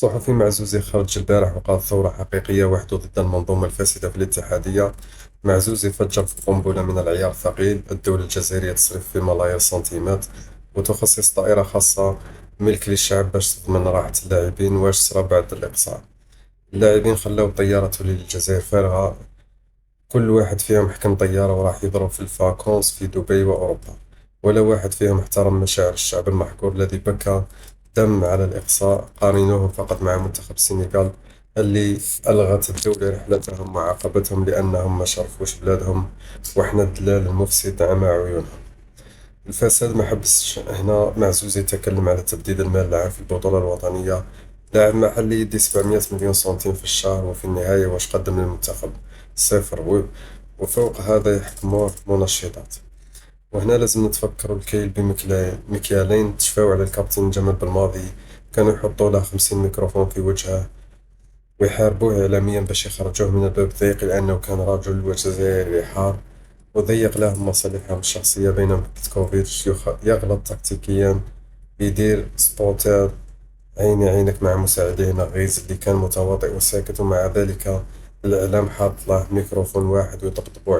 صحفي معزوزي خرج البارح وقال ثورة حقيقية وحده ضد المنظومة الفاسدة في الاتحادية. معزوزي فجر في قنبلة من العيار الثقيل. الدولة الجزائرية تصرف في ملايير سنتيمات وتخصص طائرة خاصة ملك للشعب باش تضمن راحة اللاعبين. واش صرا بعد الإقصاء؟ اللاعبين خلاو الطيارة تولي للجزائر فارغة. كل واحد فيهم حكم طيارة وراح يضرب في الفاكونس في دبي وأوروبا، ولا واحد فيهم احترم مشاعر الشعب المحقور الذي بكى دم على الإقصاء. قارنوه فقط مع منتخب السنغال اللي ألغت الدولة رحلتهم وعاقبتهم لأنهم ما شرفوش بلادهم، وإحنا الدلال المفسد عمى عيونهم. الفساد ما حبسش هنا. معزوز يتكلم على تبديد المال العام في البطولة الوطنية. لاعب محلي يدي 700 مليون سنتيم في الشهر، وفي النهاية واش قدم للمنتخب؟ صفر. وفوق هذا يحكموه منشطات. وهنا لازم نتفكروا الكيل بمكيالين. تشفاو على الكابتن جمال بالماضي، كانوا يحطوا له 50 ميكروفون في وجهه ويحاربوه إعلاميا باش يخرجوه من الباب الضيق لأنه كان رجل وجزائري حار وضيق لهم مصالحهم الشخصية. بينما بيتكوفيتش يغلط تكتيكيا، يدير سبوتات عيني عينك مع مساعديه نغيز اللي كان متواضع وساكت، ومع ذلك الإعلام حاط له ميكروفون واحد ويطبطبوا